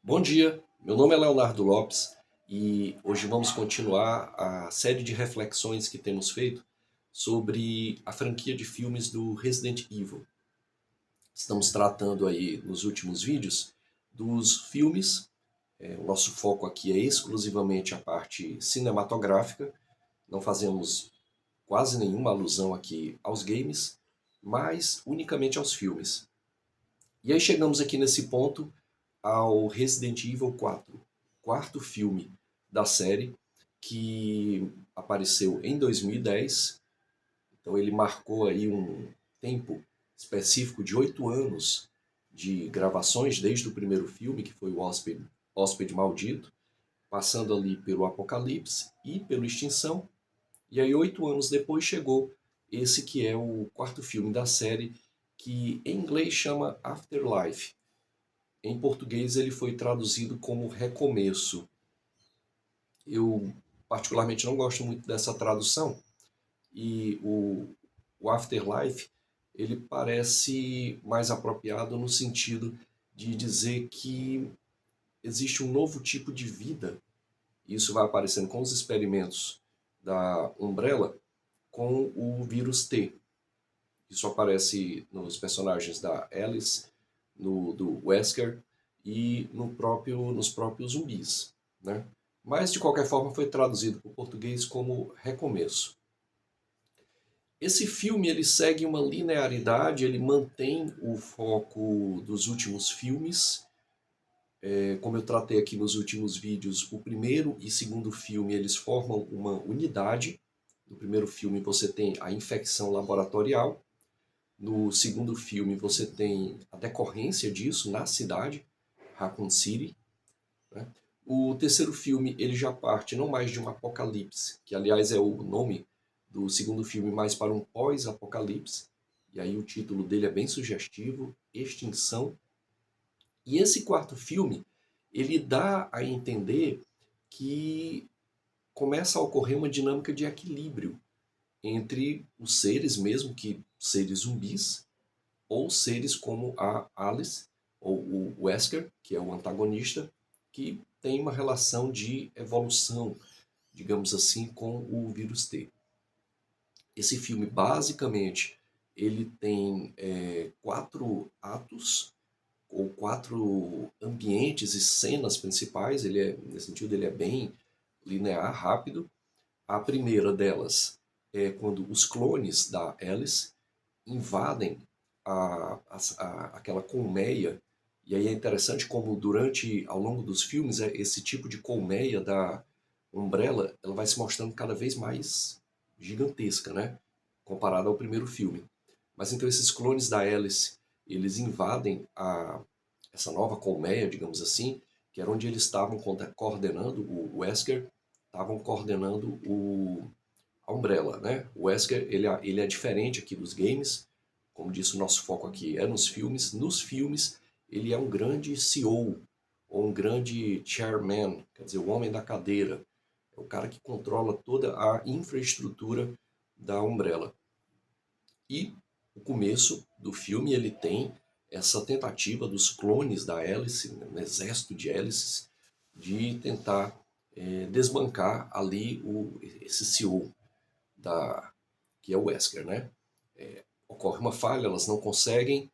Bom dia, meu nome é Leonardo Lopes e hoje vamos continuar a série de reflexões que temos feito sobre a franquia de filmes do Resident Evil. Estamos tratando aí nos últimos vídeos dos filmes. O nosso foco aqui é exclusivamente a parte cinematográfica, não fazemos quase nenhuma alusão aqui aos games, mas unicamente aos filmes. E aí chegamos aqui nesse ponto ao Resident Evil 4, quarto filme da série, que apareceu em 2010. Então ele marcou aí um tempo específico de 8 anos de gravações desde o primeiro filme, que foi o Hóspede Maldito, passando ali pelo Apocalipse e pelo Extinção. E aí 8 anos depois chegou esse que é o quarto filme da série, que em inglês chama Afterlife. Em português ele foi traduzido como Recomeço. Eu particularmente não gosto muito dessa tradução e o Afterlife ele parece mais apropriado no sentido de dizer que existe um novo tipo de vida. Isso vai aparecendo com os experimentos da Umbrella com o vírus T. Isso aparece nos personagens da Alice, do Wesker e nos próprios zumbis, né? Mas, de qualquer forma, foi traduzido para o português como Recomeço. Esse filme ele segue uma linearidade, ele mantém o foco dos últimos filmes. Como eu tratei aqui nos últimos vídeos, o primeiro e segundo filme eles formam uma unidade. No primeiro filme você tem a infecção laboratorial. No segundo filme você tem a decorrência disso na cidade, Raccoon City, né? O terceiro filme ele já parte não mais de um apocalipse, que aliás é o nome do segundo filme, mais para um pós-apocalipse. E aí o título dele é bem sugestivo, Extinção. E esse quarto filme, ele dá a entender que começa a ocorrer uma dinâmica de equilíbrio entre os seres mesmo, que seres zumbis, ou seres como a Alice, ou o Wesker, que é o antagonista, que tem uma relação de evolução, digamos assim, com o vírus T. Esse filme, basicamente, ele tem quatro atos, ou quatro ambientes e cenas principais. Nesse sentido, ele é bem linear, rápido. A primeira delas é quando os clones da Alice invadem aquela colmeia. E aí é interessante como ao longo dos filmes, esse tipo de colmeia da Umbrella, ela vai se mostrando cada vez mais gigantesca, né? Comparado ao primeiro filme. Mas então esses clones da Alice, eles invadem essa nova colmeia, digamos assim, que era onde eles estavam coordenando, o Wesker, estavam coordenando a Umbrella, né? O Wesker, ele é diferente aqui dos games. Como disse, o nosso foco aqui é nos filmes. Nos filmes, ele é um grande CEO, ou um grande chairman, quer dizer, o homem da cadeira. É o cara que controla toda a infraestrutura da Umbrella. E o começo do filme, ele tem essa tentativa dos clones da Alice, né, um exército de hélices, de tentar desbancar ali esse CEO, que é o Wesker, né? Ocorre uma falha, elas não conseguem.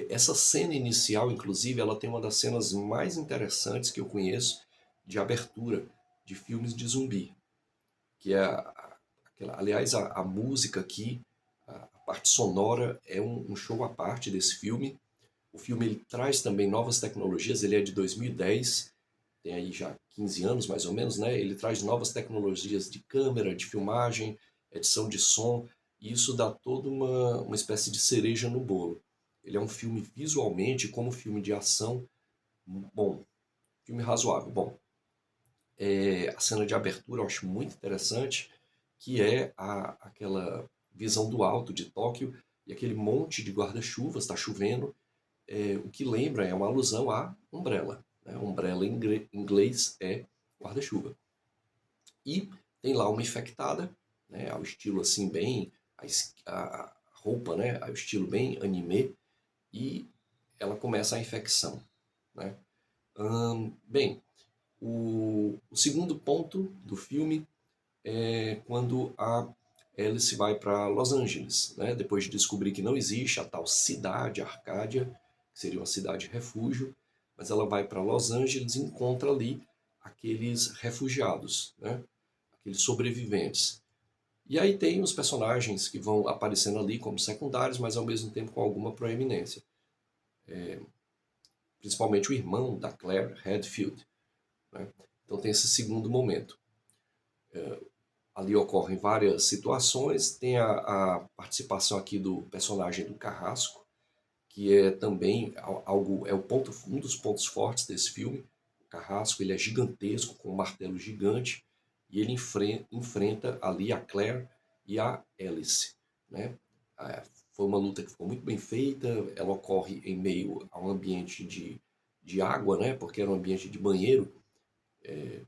Essa cena inicial, inclusive, ela tem uma das cenas mais interessantes que eu conheço de abertura de filmes de zumbi, que é aliás, a música aqui, a parte sonora é um show à parte desse filme. O filme ele traz também novas tecnologias, ele é de 2010, tem aí já 15 anos mais ou menos, né? Ele traz novas tecnologias de câmera, de filmagem, edição de som, e isso dá toda uma espécie de cereja no bolo. Ele é um filme visualmente, como filme de ação, bom, filme razoável. Bom, a cena de abertura eu acho muito interessante, que é aquela visão do alto de Tóquio e aquele monte de guarda-chuvas, está chovendo, o que lembra é uma alusão à Umbrella. Né? Umbrella em inglês é guarda-chuva. E tem lá uma infectada, né, ao estilo assim bem, a roupa, né, ao estilo bem anime, e ela começa a infecção. Né? Bem, o segundo ponto do filme é quando a Alice vai para Los Angeles, né? Depois de descobrir que não existe a tal cidade Arcádia, que seria uma cidade refúgio, mas ela vai para Los Angeles e encontra ali aqueles refugiados, né? Aqueles sobreviventes. E aí tem os personagens que vão aparecendo ali como secundários, mas ao mesmo tempo com alguma proeminência. Principalmente o irmão da Claire Redfield, né? Então tem esse segundo momento. Ali ocorrem várias situações, tem a participação aqui do personagem do Carrasco, que é também algo, é um dos pontos fortes desse filme. O Carrasco, ele é gigantesco, com um martelo gigante, e ele enfrenta ali a Claire e a Alice, né? Foi uma luta que ficou muito bem feita, ela ocorre em meio a um ambiente de água, né? Porque era um ambiente de banheiro, é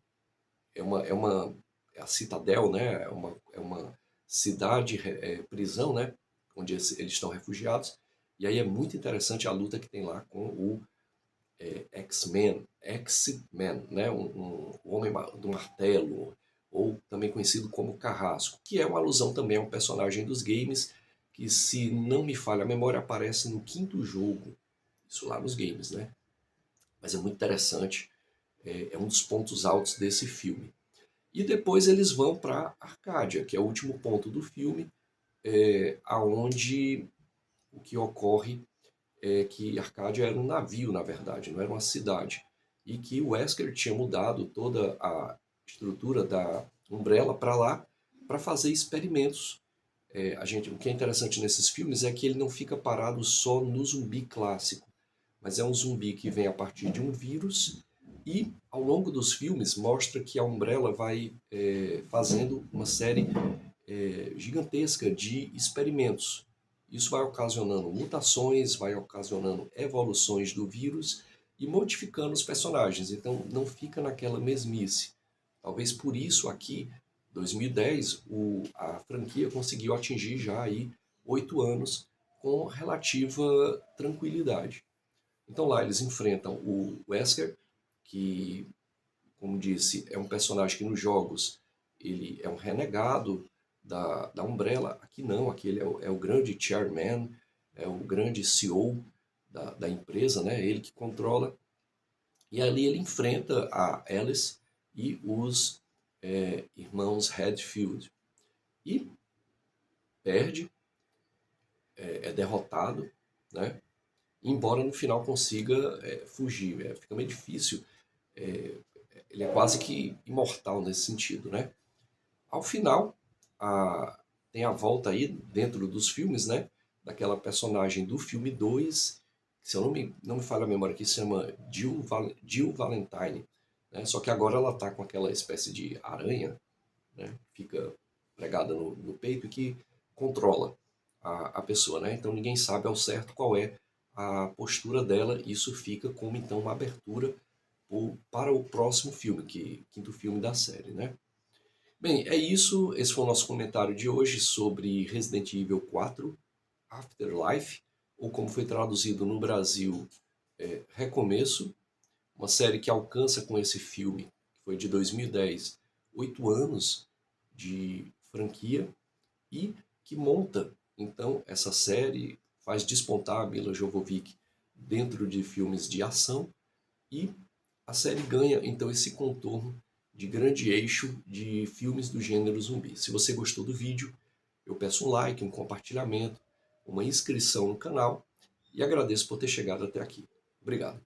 a Citadel, né? É uma cidade, prisão, né? Onde eles estão refugiados. E aí é muito interessante a luta que tem lá com o X-Men, né? O Homem do Martelo, ou também conhecido como Carrasco, que é uma alusão também a um personagem dos games, que, se não me falha a memória, aparece no quinto jogo, isso lá nos games, né? Mas é muito interessante, é um dos pontos altos desse filme. E depois eles vão para Arcádia, que é o último ponto do filme, aonde o que ocorre é que Arcádia era um navio, na verdade, não era uma cidade. E que o Wesker tinha mudado toda a estrutura da Umbrella para lá para fazer experimentos. O que é interessante nesses filmes é que ele não fica parado só no zumbi clássico, mas é um zumbi que vem a partir de um vírus e, ao longo dos filmes, mostra que a Umbrella vai fazendo uma série gigantesca de experimentos. Isso vai ocasionando mutações, vai ocasionando evoluções do vírus e modificando os personagens. Então não fica naquela mesmice. Talvez por isso aqui, 2010, a franquia conseguiu atingir já aí 8 anos com relativa tranquilidade. Então lá eles enfrentam o Wesker, que, como disse, é um personagem que nos jogos ele é um renegado da Umbrella. Aqui não, aqui ele é o grande chairman, é o grande CEO da empresa, né? Ele que controla. E ali ele enfrenta a Alice e os irmãos Redfield. E perde, é derrotado, né? Embora no final consiga fugir. Fica meio difícil. É, ele é quase que imortal nesse sentido, né? Ao final, tem a volta aí dentro dos filmes, né? Daquela personagem do filme 2, que, se eu não me falha a memória aqui, se chama Jill Valentine. Né? Só que agora ela tá com aquela espécie de aranha, né? Fica pregada no peito e que controla a pessoa, né? Então ninguém sabe ao certo qual é a postura dela. Isso fica como então uma abertura para o próximo filme, quinto filme da série, né? Bem, é isso. Esse foi o nosso comentário de hoje sobre Resident Evil 4 Afterlife, ou como foi traduzido no Brasil, Recomeço, uma série que alcança com esse filme, que foi de 2010, 8 anos de franquia e que monta, então, essa série, faz despontar a Mila Jovovich dentro de filmes de ação e a série ganha, então, esse contorno de grande eixo de filmes do gênero zumbi. Se você gostou do vídeo, eu peço um like, um compartilhamento, uma inscrição no canal e agradeço por ter chegado até aqui. Obrigado.